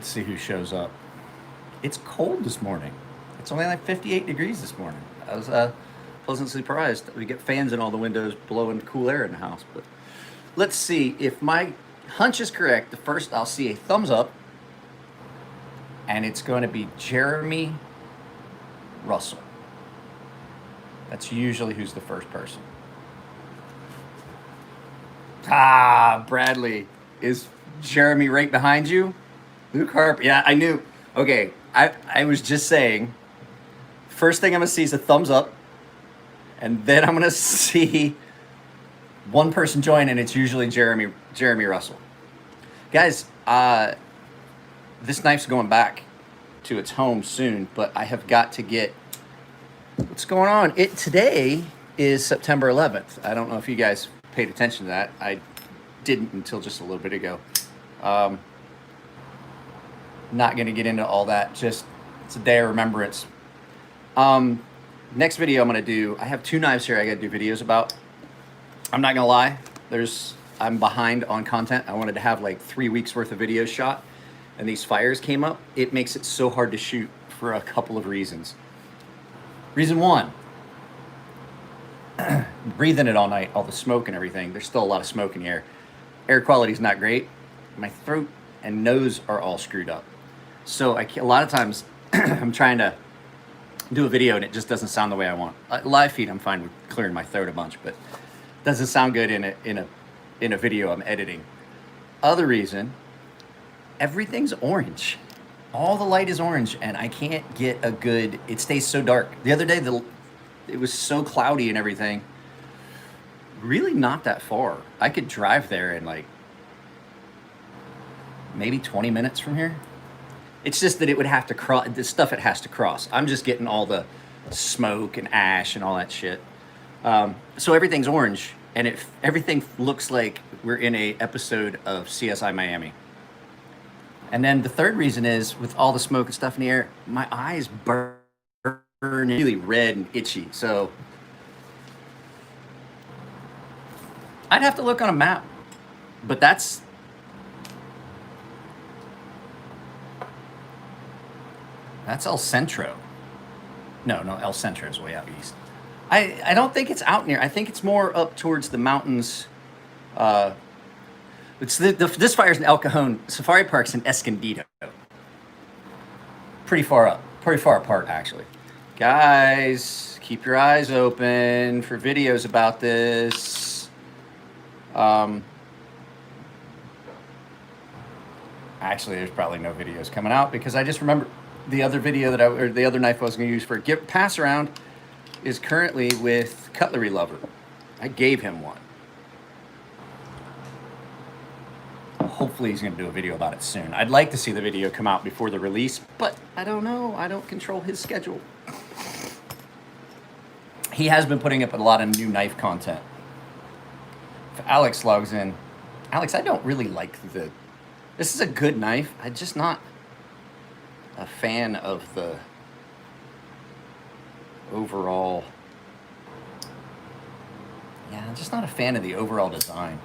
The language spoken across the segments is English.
Let's see who shows up. It's cold this morning. It's only like 58 degrees this morning. I was pleasantly surprised. We get fans in all the windows blowing cool air in the house. But let's see if my hunch is correct. The first I'll see a thumbs up, and it's going to be Jeremy Russell. That's usually who's the first person. Ah, Bradley. Is Jeremy right behind you? Luke Harper. Yeah, I knew. Okay, I was just saying, first thing I'm going to see is a thumbs up, and then I'm going to see one person join, and it's usually Jeremy Russell. Guys, this knife's going back to its home soon, but I have got to get what's going on. Today is September 11th. I don't know if you guys paid attention to that. I didn't until just a little bit ago. Not going to get into all that. Just it's a day of remembrance. Next video I'm going to do, I have 2 knives here I got to do videos about. I'm not going to lie. I'm behind on content. I wanted to have like 3 weeks worth of videos shot, and these fires came up. It makes it so hard to shoot for a couple of reasons. Reason 1, breathing it all night, all the smoke and everything. There's still a lot of smoke in the air. Air quality is not great. My throat and nose are all screwed up. So a lot of times I'm trying to do a video and it just doesn't sound the way I want. Live feed, I'm fine with clearing my throat a bunch, but it doesn't sound good in a video I'm editing. Other reason, everything's orange. All the light is orange, and I can't get a good. It stays so dark. The other day, it was so cloudy and everything. Really not that far. I could drive there in like maybe 20 minutes from here. It's just that it would have to cross the stuff it has to cross. I'm just getting all the smoke and ash and all that shit. So everything's orange, and everything looks like we're in a episode of CSI Miami. And then the third reason is, with all the smoke and stuff in the air, my eyes burn really red and itchy. So I'd have to look on a map, but that's El Centro. No, El Centro is way out east. I don't think it's out near. I think it's more up towards the mountains. This fire's in El Cajon. Safari Park's in Escondido. Pretty far apart, actually. Guys, keep your eyes open for videos about this. Actually, there's probably no videos coming out because I just remember the other video the other knife I was going to use for a pass around is currently with Cutlery Lover. I gave him one. Hopefully he's going to do a video about it soon. I'd like to see the video come out before the release, but I don't know. I don't control his schedule. He has been putting up a lot of new knife content. If Alex logs in, Alex, I don't really like this is a good knife. I'm just not a fan of the overall. Yeah, I'm just not a fan of the overall design.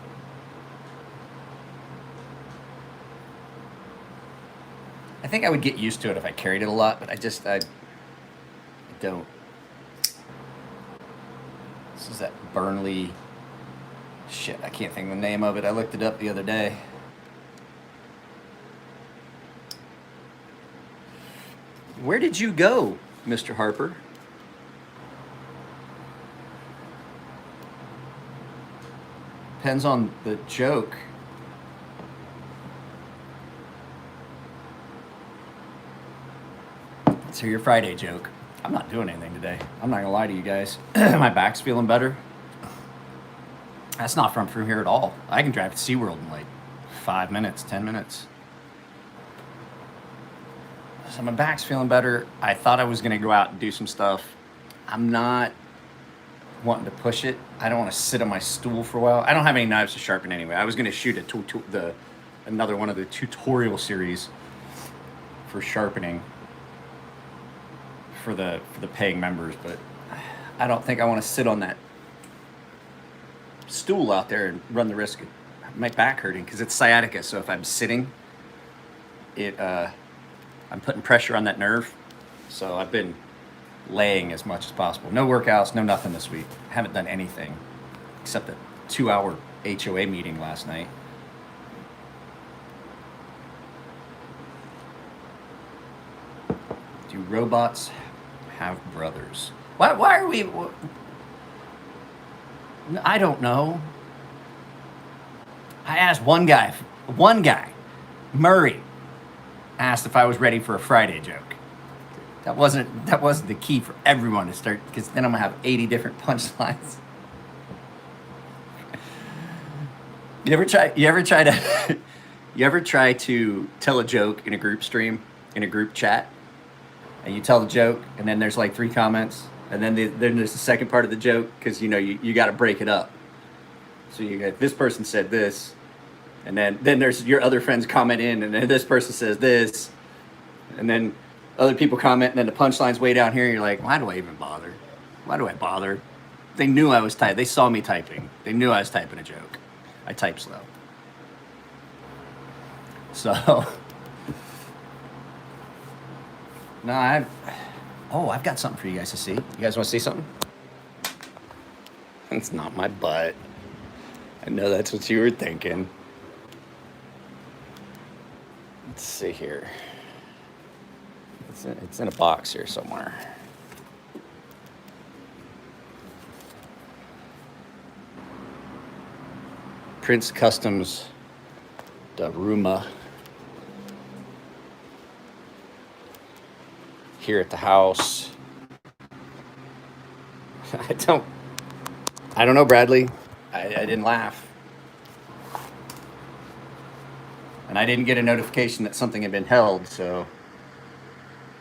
I think I would get used to it if I carried it a lot, but I don't. This is that Burnley shit. I can't think of the name of it. I looked it up the other day. Where did you go, Mr. Harper? Depends on the joke. Let's hear your Friday joke. I'm not doing anything today. I'm not gonna lie to you guys. My back's feeling better. That's not from here at all. I can drive to SeaWorld in like 5 minutes, 10 minutes. So my back's feeling better. I thought I was gonna go out and do some stuff. I'm not wanting to push it. I don't want to sit on my stool for a while. I don't have any knives to sharpen anyway. I was gonna shoot another one of the tutorial series for sharpening for the paying members, but I don't think I want to sit on that stool out there and run the risk of my back hurting because it's sciatica. So if I'm sitting, I'm putting pressure on that nerve. So I've been laying as much as possible. No workouts, no nothing this week. Haven't done anything except a 2-hour HOA meeting last night. Do robots have brothers? Why are we? I don't know. I asked one guy, Murray, asked if I was ready for a Friday joke. That wasn't the key for everyone to start, because then I'm gonna have 80 different punchlines. You ever try to tell a joke in a group stream, in a group chat, and you tell the joke, and then there's like 3 comments, and then there's the second part of the joke, because you got to break it up. So you got, this person said this, and then there's your other friends comment in, and then this person says this, and then other people comment, and then the punchline's way down here, and you're like, why do I even bother? Why do I bother? They knew I was typing. They saw me typing. They knew I was typing a joke. I type slow. So, no, I've got something for you guys to see. You guys want to see something? It's not my butt. I know that's what you were thinking. Let's see here. It's in a box here somewhere. Prince Customs Daruma. Here at the house. I don't know, Bradley. I didn't laugh. And I didn't get a notification that something had been held, so.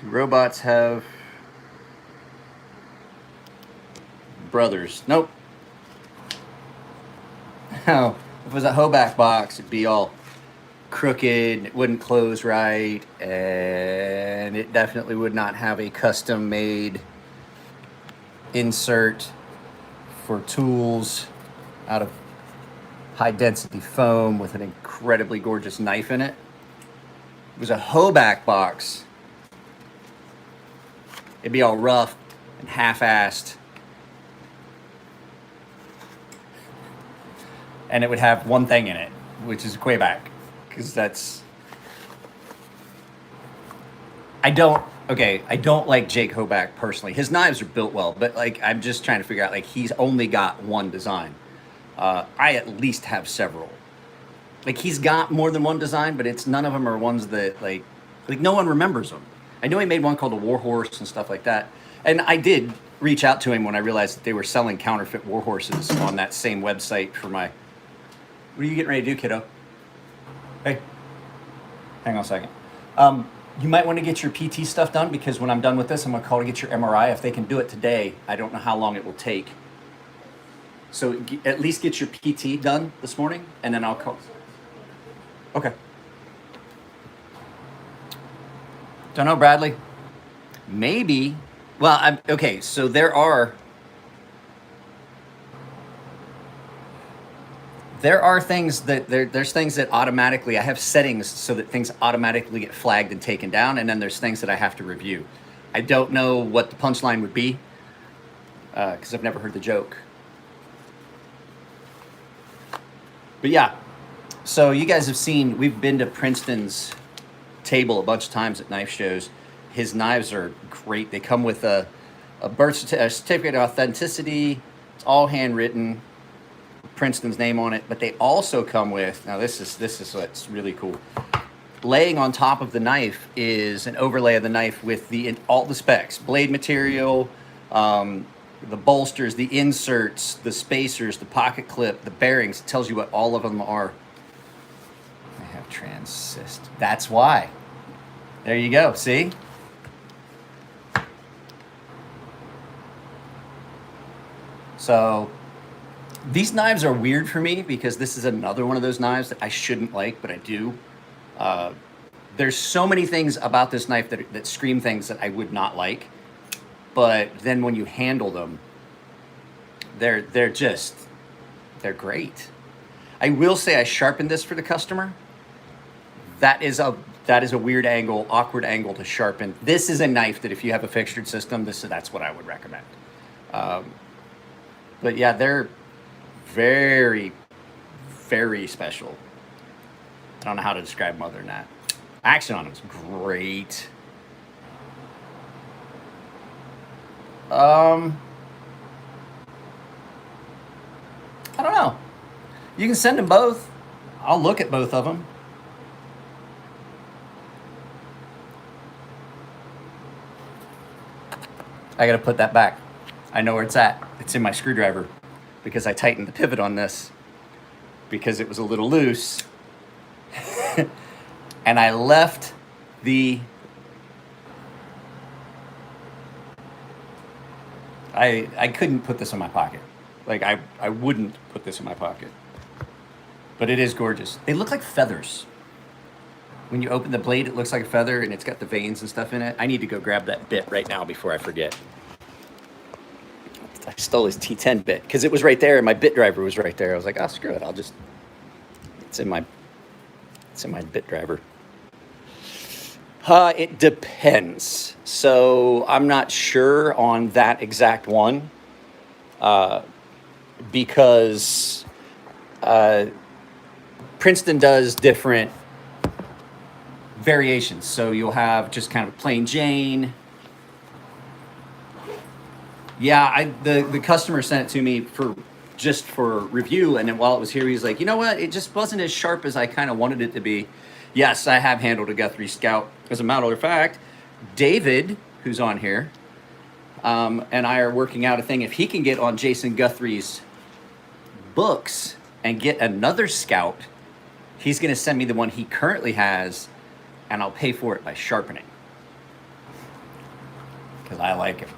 Do robots have brothers? Nope. Oh, if it was a Hoback box, it'd be all crooked, it wouldn't close right, and it definitely would not have a custom-made insert for tools out of high-density foam with an incredibly gorgeous knife in it. If it was a Hoback box, it'd be all rough and half-assed, and it would have one thing in it, which is a Quayback, because I don't like Jake Hoback personally. His knives are built well, but I'm just trying to figure out, he's only got one design. I at least have several. He's got more than one design, but none of them are ones that no one remembers them. I know he made one called the Warhorse and stuff like that. And I did reach out to him when I realized that they were selling counterfeit Warhorses on that same website for my... What are you getting ready to do, kiddo? Hey, hang on a second. You might want to get your PT stuff done, because when I'm done with this, I'm going to call to get your MRI. If they can do it today, I don't know how long it will take. So at least get your PT done this morning, and then I'll call. Okay. Don't know, Bradley. Maybe. Well, okay, so there's things that automatically, I have settings so that things automatically get flagged and taken down, and then there's things that I have to review. I don't know what the punchline would be, because I've never heard the joke. But yeah, so you guys have seen, we've been to Princeton's table a bunch of times at knife shows. His knives are great. They come with a certificate of authenticity. It's all handwritten, Princeton's name on it. But they also come with, now this is what's really cool. Laying on top of the knife is an overlay of the knife with all the specs: blade material, the bolsters, the inserts, the spacers, the pocket clip, the bearings. It tells you what all of them are. I have transist. That's why. There you go. See? So these knives are weird for me, because this is another one of those knives that I shouldn't like, but I do. There's so many things about this knife that scream things that I would not like. But then when you handle them, they're great. I will say I sharpened this for the customer. That is That is a weird angle, awkward angle to sharpen. This is a knife that if you have a fixtured system, that's what I would recommend. Um, but yeah, they're very, very special. I don't know how to describe them other than that. Action on them is great. I don't know. You can send them both. I'll look at both of them. I gotta put that back. I know where it's at. It's in my screwdriver because I tightened the pivot on this because it was a little loose. And I left the... I couldn't put this in my pocket. Like, I wouldn't put this in my pocket. But it is gorgeous. They look like feathers. When you open the blade, it looks like a feather, and it's got the veins and stuff in it. I need to go grab that bit right now before I forget. I stole his T10 bit because it was right there, and my bit driver was right there. I was like, oh, screw it. It's in my bit driver. It depends. So I'm not sure on that exact one because Princeton does different variations. So you'll have just kind of plain Jane. Yeah, the customer sent it to me for review, and then while it was here, he's like, you know what? It just wasn't as sharp as I kind of wanted it to be. Yes, I have handled a Guthrie Scout. As a matter of fact, David, who's on here, and I are working out a thing. If he can get on Jason Guthrie's books and get another Scout, he's going to send me the one he currently has, and I'll pay for it by sharpening. Because I like it.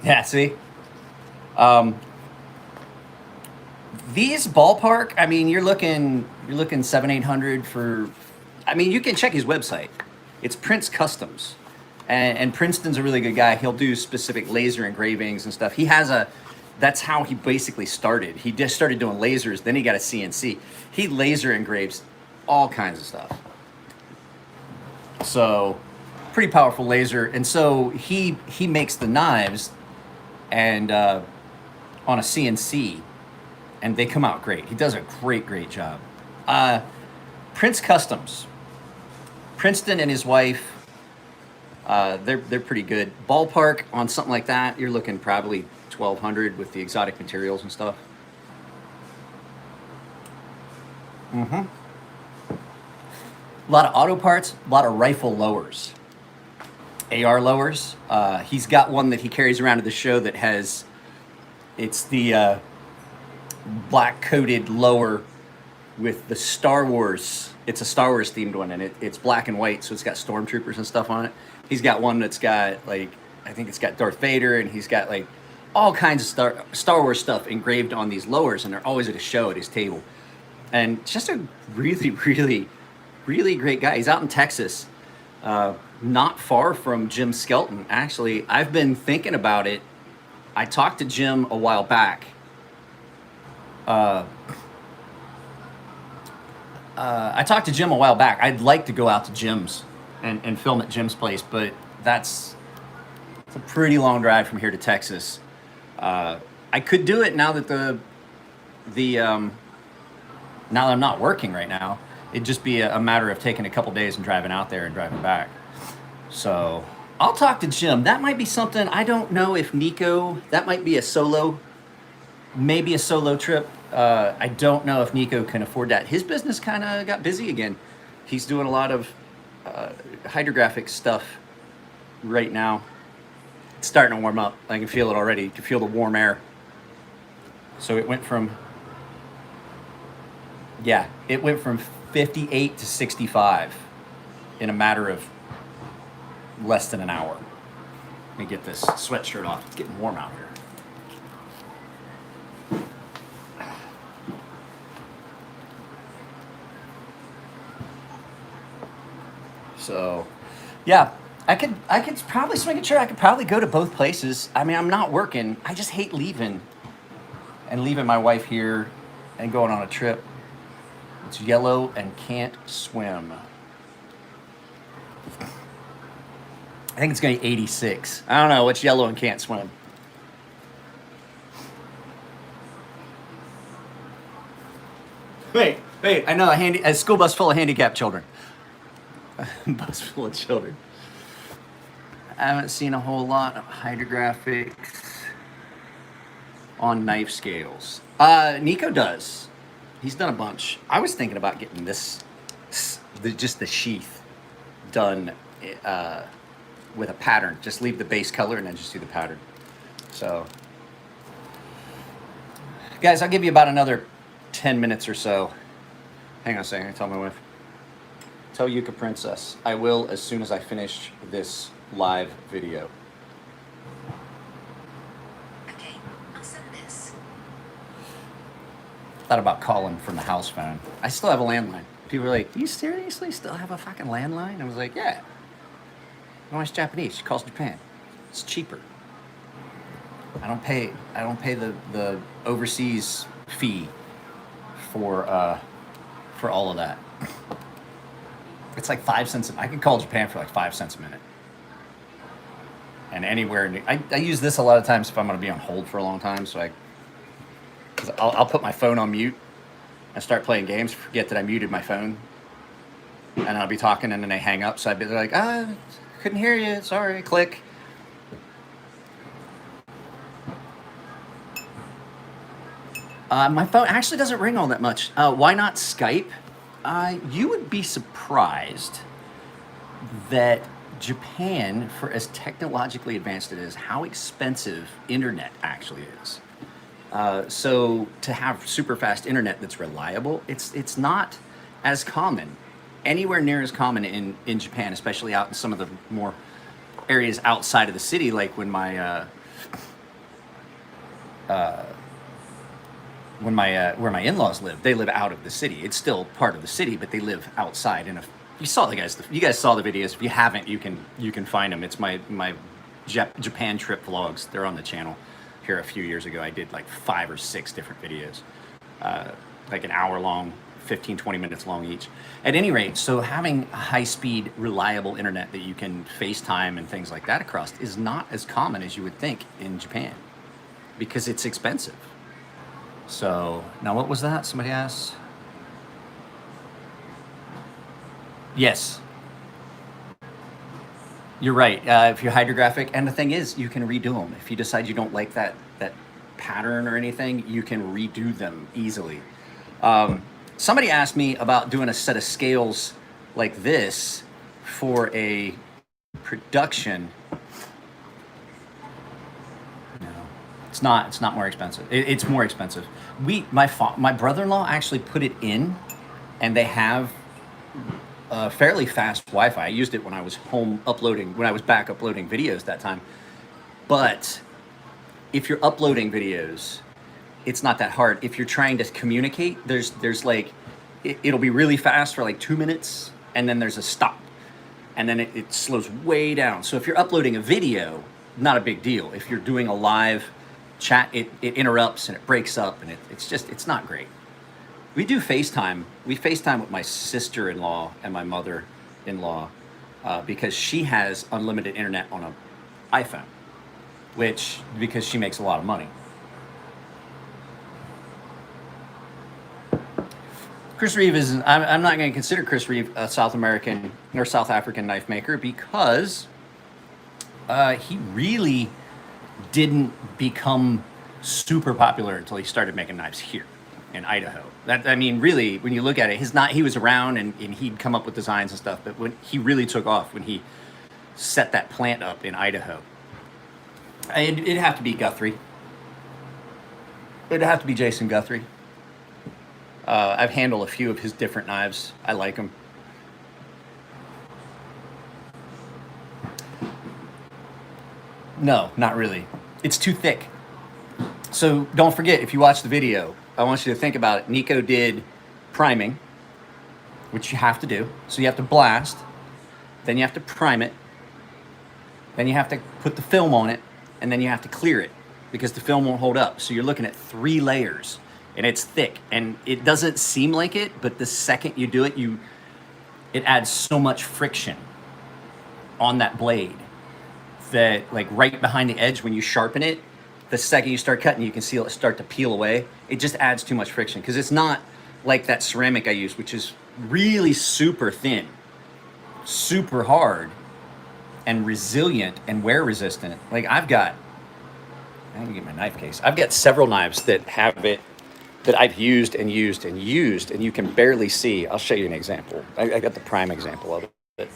Yeah, see? These ballpark, I mean, you're looking 700-800 for, I mean, you can check his website. It's Prince Customs. And Princeton's a really good guy. He'll do specific laser engravings and stuff. That's how he basically started. He just started doing lasers, then he got a CNC. He laser engraves all kinds of stuff. So, pretty powerful laser. And so he makes the knives and on a CNC, and they come out great. He does a great job. Prince Customs. Princeton and his wife, they're pretty good. Ballpark on something like that, you're looking probably 1,200 with the exotic materials and stuff. A lot of auto parts, a lot of rifle lowers. AR lowers. He's got one that he carries around to the show that has, it's the black coated lower with the Star Wars. It's a Star Wars themed one, and it's black and white, so it's got stormtroopers and stuff on it. He's got one that's got, like, I think it's got Darth Vader, and he's got like all kinds of Star Wars stuff engraved on these lowers, and they're always at a show at his table. And just a really great guy. He's out in Texas, not far from Jim Skelton. Actually, I've been thinking about it. I talked to Jim a while back. I'd like to go out to Jim's and film at Jim's place, but it's a pretty long drive from here to Texas. I could do it now that now that I'm not working right now. It'd just be a matter of taking a couple days and driving out there and driving back. So I'll talk to Jim. That might be something. I don't know if Nico, that might be maybe a solo trip. I don't know if Nico can afford that. His business kind of got busy again. He's doing a lot of hydrographic stuff right now. It's starting to warm up. I can feel it already. You can feel the warm air. So it went from 58 to 65 in a matter of less than an hour. Let me get this sweatshirt off. It's getting warm out here. So, yeah, I could probably swing a chair. I could probably go to both places. I mean, I'm not working. I just hate leaving my wife here and going on a trip. It's yellow and can't swim. I think it's going to be 86. I don't know what's yellow and can't swim. Wait, I know a school bus full of handicapped children. Bus full of children. I haven't seen a whole lot of hydrographics on knife scales. Nico does. He's done a bunch. I was thinking about getting this, just the sheath done with a pattern. Just leave the base color and then just do the pattern. So, guys, I'll give you about another 10 minutes or so. Hang on a second, I tell my wife. Tell Yuka Princess. I will as soon as I finish this live video. Okay, I'll send this. Thought about calling from the house phone. I still have a landline. People are like, do you seriously still have a fucking landline? I was like, yeah. My wife's Japanese. She calls Japan. It's cheaper. I don't pay the overseas fee for all of that. It's like 5 cents. I can call Japan for like 5 cents a minute. And anywhere, I use this a lot of times if I'm going to be on hold for a long time. So I'll put my phone on mute and start playing games. Forget that I muted my phone, and I'll be talking, and then they hang up. So I'd be like, couldn't hear you. Sorry. Click. My phone actually doesn't ring all that much. Why not Skype? You would be surprised that Japan, for as technologically advanced it is, how expensive internet actually is. So to have super fast internet that's reliable, it's not as common, anywhere near as common in Japan, especially out in some of the more areas outside of the city, like when my where my in-laws live. They live out of the city. It's still part of the city, but they live outside. And you guys saw the videos. If you haven't, you can find them. It's my Japan trip vlogs. They're on the channel. Here a few years ago, I did like 5 or 6 different videos, like an hour long, 15, 20 minutes long each. At any rate, so having high-speed, reliable internet that you can FaceTime and things like that across is not as common as you would think in Japan, because it's expensive. So, now what was that? Somebody asked? Yes. You're right. If you're hydrographic, and the thing is, you can redo them. If you decide you don't like that pattern or anything, you can redo them easily. Somebody asked me about doing a set of scales like this for a production. No, it's not. It's not more expensive. It's more expensive. My brother-in-law actually put it in, and they have fairly fast Wi-Fi. I used it when I was when I was back uploading videos that time. But if you're uploading videos, it's not that hard. If you're trying to communicate, there's like, it'll be really fast for like 2 minutes, and then there's a stop, and then it slows way down. So if you're uploading a video, not a big deal. If you're doing a live chat, it interrupts and it breaks up, and it's not great. We do FaceTime. We FaceTime with my sister-in-law and my mother-in-law because she has unlimited internet on an iPhone, because she makes a lot of money. Chris Reeve I'm not going to consider Chris Reeve a South American or South African knife maker because he really didn't become super popular until he started making knives here in Idaho. Really, when you look at it, he was around and he'd come up with designs and stuff, but when he really took off, when he set that plant up in Idaho, it'd have to be Guthrie. It'd have to be Jason Guthrie. I've handled a few of his different knives. I like them. No, not really. It's too thick. So don't forget, if you watch the video, I want you to think about it. Nico did priming, which you have to do. So you have to blast, then you have to prime it, then you have to put the film on it, and then you have to clear it because the film won't hold up. So you're looking at 3 layers. and it's thick, and it doesn't seem like it, but the second you do it, it adds so much friction on that blade that, like, right behind the edge when you sharpen it, the second you start cutting, you can see it start to peel away. It just adds too much friction because it's not like that ceramic I use, which is really super thin, super hard, and resilient and wear resistant. Like, I can get my knife case. I've got several knives that have it that I've used and used and used, and you can barely see. I'll show you an example. I got the prime example of it.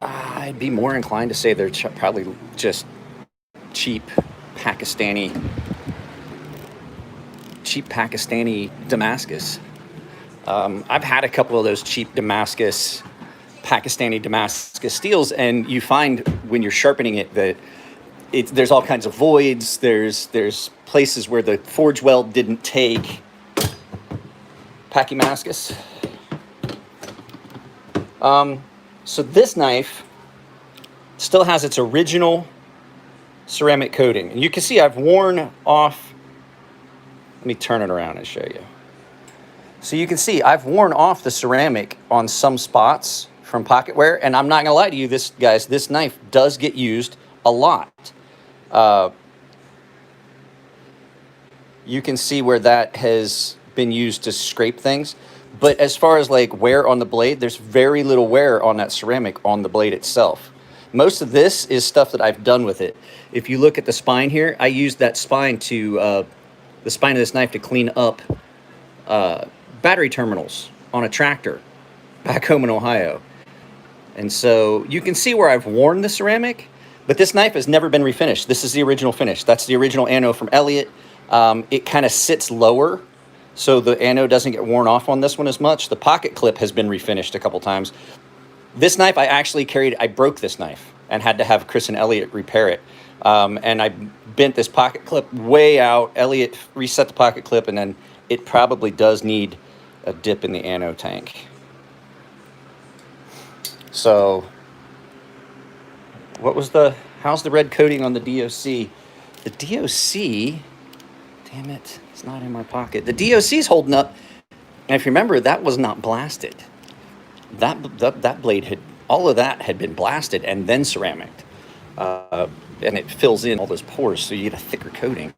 I'd be more inclined to say they're probably just cheap Pakistani Damascus. I've had a couple of those cheap Pakistani Damascus steels, and you find when you're sharpening it that there's all kinds of voids. There's places where the forge weld didn't take. Pakimascus. So this knife still has its original ceramic coating. And you can see I've worn off. Let me turn it around and show you. So you can see I've worn off the ceramic on some spots from pocket wear. And I'm not going to lie to you, this knife does get used a lot. You can see where that has been used to scrape things. But as far as like wear on the blade, there's very little wear on that ceramic on the blade itself. Most of this is stuff that I've done with it. If you look at the spine here, I used that spine the spine of this knife to clean up battery terminals on a tractor back home in Ohio. And so you can see where I've worn the ceramic, but this knife has never been refinished. This is the original finish. That's the original anode from Elliott. It kind of sits lower, so the anode doesn't get worn off on this one as much. The pocket clip has been refinished a couple times. This knife I actually carried, I broke this knife and had to have Chris and Elliott repair it. And I bent this pocket clip way out. Elliott reset the pocket clip, and then it probably does need a dip in the anode tank. So how's the red coating on the DOC? The DOC, damn it, it's not in my pocket. The DOC's holding up. And if you remember, that was not blasted. That blade all of that had been blasted and then ceramic. And it fills in all those pores, so you get a thicker coating.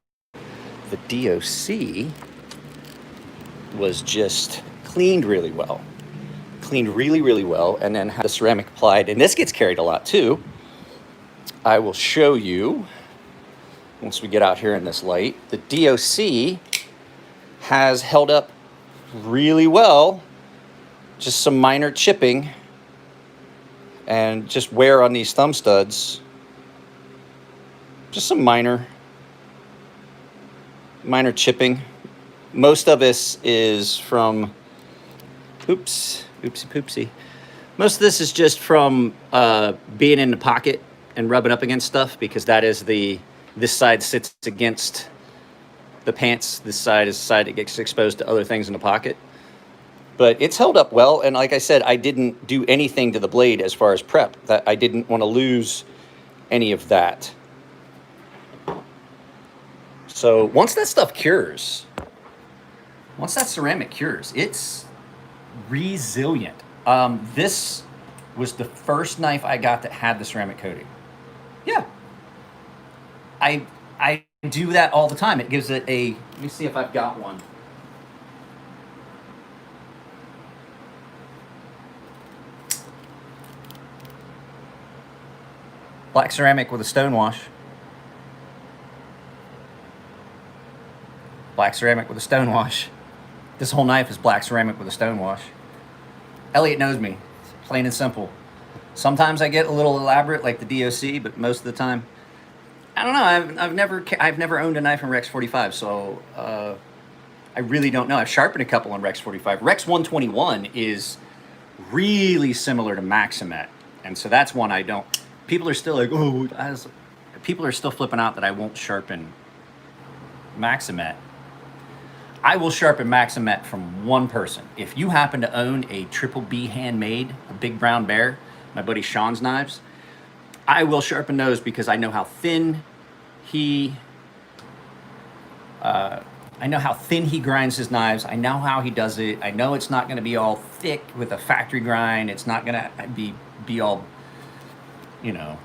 The DOC was just cleaned really well. Really well, and then had the ceramic applied. And this gets carried a lot too. I will show you once we get out here in this light. The DOC has held up really well. Just some minor chipping and just wear on these thumb studs. Just some minor chipping. Most of this is from, oopsie poopsie. Most of this is just from being in the pocket and rubbing up against stuff, because that is this side sits against the pants. This side is the side that gets exposed to other things in the pocket. But it's held up well, and like I said, I didn't do anything to the blade as far as prep. That I didn't want to lose any of that. So once that stuff cures, once that ceramic cures, it's resilient. This was the first knife I got that had the ceramic coating. Yeah. I do that all the time. It gives it a, let me see if I've got one. Black ceramic with a stone wash. Black ceramic with a stone wash. This whole knife is black ceramic with a stone wash. Elliott knows me, plain and simple. Sometimes I get a little elaborate like the DOC, but most of the time, I don't know. I've never owned a knife in Rex 45, so I really don't know. I've sharpened a couple on Rex 45. Rex 121 is really similar to Maximet, and so that's one I don't. People are still like, people are still flipping out that I won't sharpen Maximet. I will sharpen Maximet from one person. If you happen to own a Triple B handmade, a Big Brown Bear, my buddy Sean's knives, I will sharpen those because I know how thin he I know how thin he grinds his knives. I know how he does it. I know it's not going to be all thick with a factory grind. It's not going to be all, you know,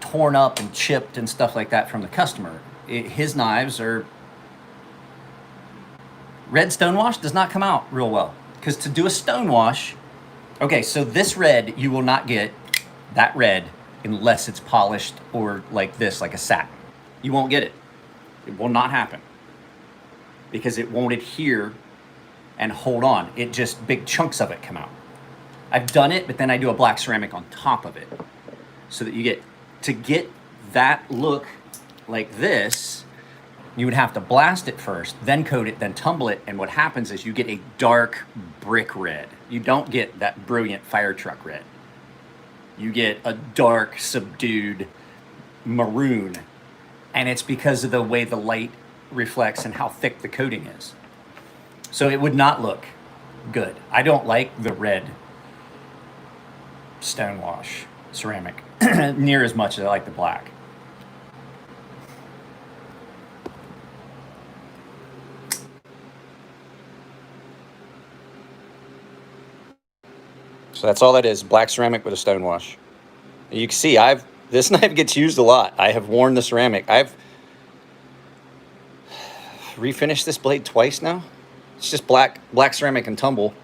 torn up and chipped and stuff like that from the customer. His knives are red stonewash does not come out real well, because to do a stonewash, okay, so this red, you will not get that red unless it's polished or like this, like a satin. You won't get it. It will not happen because it won't adhere and hold on. It just, big chunks of it come out. I've done it, but then I do a black ceramic on top of it so that you get, to get that look like this, you would have to blast it first, then coat it, then tumble it, and what happens is you get a dark brick red. You don't get that brilliant fire truck red. You get a dark, subdued maroon, and it's because of the way the light reflects and how thick the coating is. So it would not look good. I don't like the red stonewash ceramic near as much as I like the black. So that's all that is, black ceramic with a stonewash. You can see this knife gets used a lot. I have worn the ceramic. I've refinished this blade twice now. It's just black ceramic and tumble.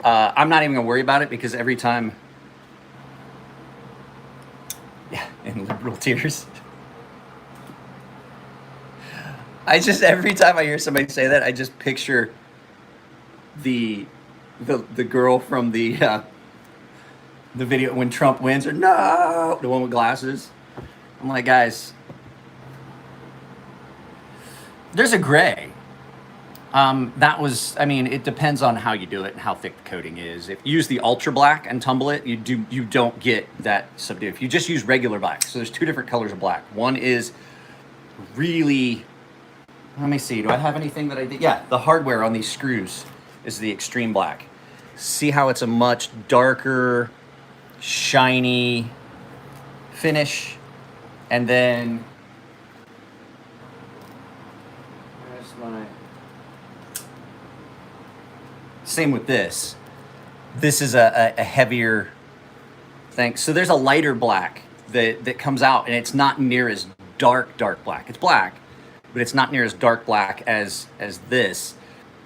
I'm not even gonna worry about it because every time, yeah, in liberal tears. Every time I hear somebody say that, I just picture the girl from the video when Trump wins, or no, the one with glasses. I'm like, guys, there's a gray. It depends on how you do it and how thick the coating is. If you use the ultra black and tumble it, you don't get that subdued. If you just use regular black, so there's two different colors of black. One is really, let me see, do I have anything that I did? Yeah, the hardware on these screws is the extreme black. See how it's a much darker, shiny finish, and then same with this. This is a heavier thing. So there's a lighter black that comes out, and it's not near as dark black. It's black, but it's not near as dark black as this.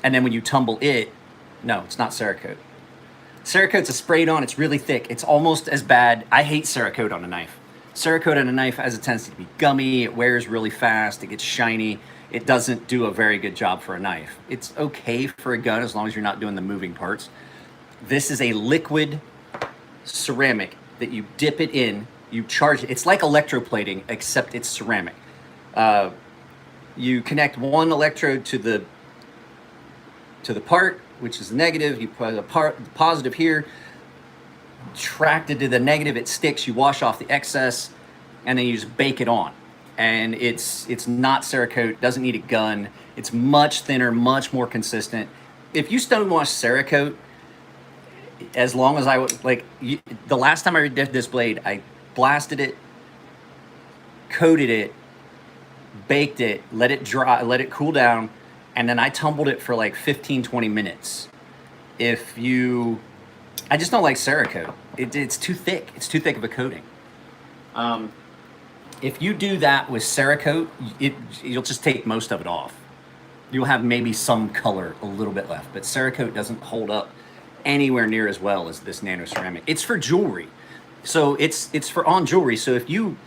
And then when you tumble it, no, it's not Cerakote. Cerakote's a sprayed on, it's really thick. It's almost as bad. I hate Cerakote on a knife. Cerakote on a knife has a tendency to be gummy, it wears really fast, it gets shiny. It doesn't do a very good job for a knife. It's okay for a gun as long as you're not doing the moving parts. This is a liquid ceramic that you dip it in, you charge it. It's like electroplating, except it's ceramic. You connect one electrode to the part, which is the negative. You put the positive here, tracked it to the negative, it sticks, you wash off the excess, and then you just bake it on. And it's not Cerakote, doesn't need a gun. It's much thinner, much more consistent. If you stonewash Cerakote, as long as the last time I did this blade, I blasted it, coated it, baked it, let it dry, let it cool down, and then I tumbled it for like 15, 20 minutes. I just don't like Cerakote. It's too thick. It's too thick of a coating. If you do that with Cerakote, you'll just take most of it off. You'll have maybe some color a little bit left, but Cerakote doesn't hold up anywhere near as well as this nano ceramic. It's for jewelry. So it's for on jewelry. So if you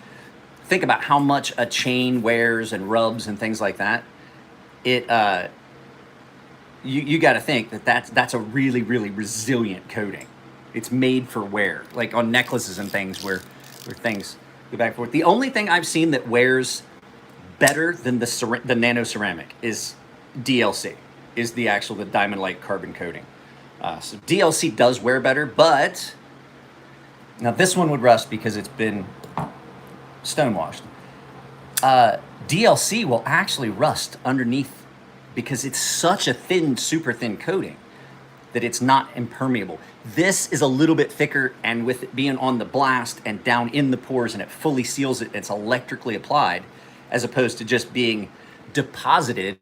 think about how much a chain wears and rubs and things like that, you got to think that's a really, really resilient coating. It's made for wear, like on necklaces and things where things go back and forth. The only thing I've seen that wears better than the nano ceramic is DLC, is the Diamond Light carbon coating. So DLC does wear better, but now this one would rust because it's been stonewashed. DLC will actually rust underneath because it's such a thin, super thin coating that it's not impermeable. This is a little bit thicker, and with it being on the blast and down in the pores and it fully seals it, it's electrically applied, as opposed to just being deposited,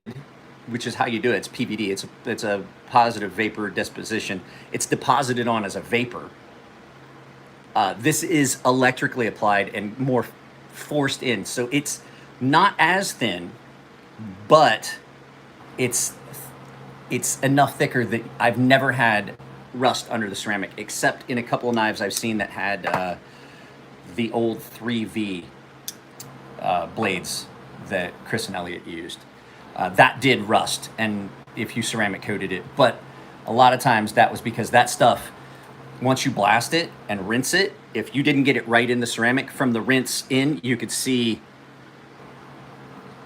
which is how you do it. It's PVD. It's a positive vapor deposition. It's deposited on as a vapor. This is electrically applied and more forced in, so it's not as thin, but it's enough thicker that I've never had rust under the ceramic, except in a couple of knives I've seen that had the old 3V blades that Chris and Elliot used. That did rust, and if you ceramic coated it, but a lot of times that was because that stuff, once you blast it and rinse it, if you didn't get it right in the ceramic from the rinse in, you could see.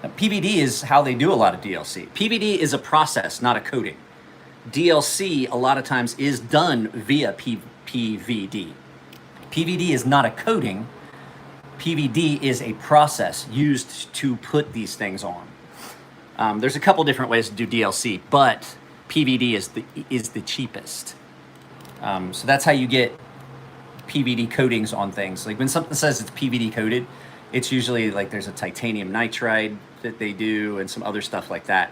PVD is how they do a lot of DLC. PVD is a process, not a coating. DLC a lot of times is done via PVD. PVD is not a coating. PVD is a process used to put these things on. There's a couple different ways to do DLC, but PVD is the cheapest. So that's how you get PVD coatings on things. Like when something says it's PVD coated, it's usually like there's a titanium nitride that they do and some other stuff like that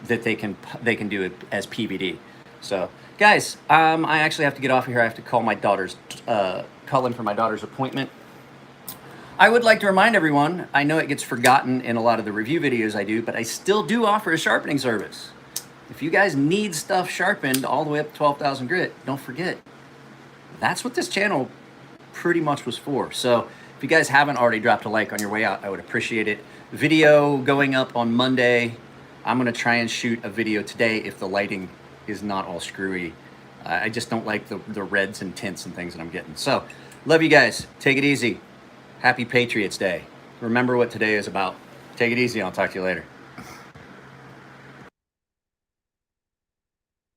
they can do it as PVD. So guys, I actually have to get off of here. I have to call my daughter's call in for my daughter's appointment. I would like to remind everyone, I know it gets forgotten in a lot of the review videos I do, but I still do offer a sharpening service. If you guys need stuff sharpened all the way up to 12,000 grit, don't forget, that's what this channel pretty much was for. So if you guys haven't already dropped a like on your way out, I would appreciate it. Video going up on Monday. I'm gonna try and shoot a video today if the lighting is not all screwy. I just don't like the reds and tints and things that I'm getting. So love you guys, take it easy. Happy Patriots Day. Remember what today is about. Take it easy, I'll talk to you later.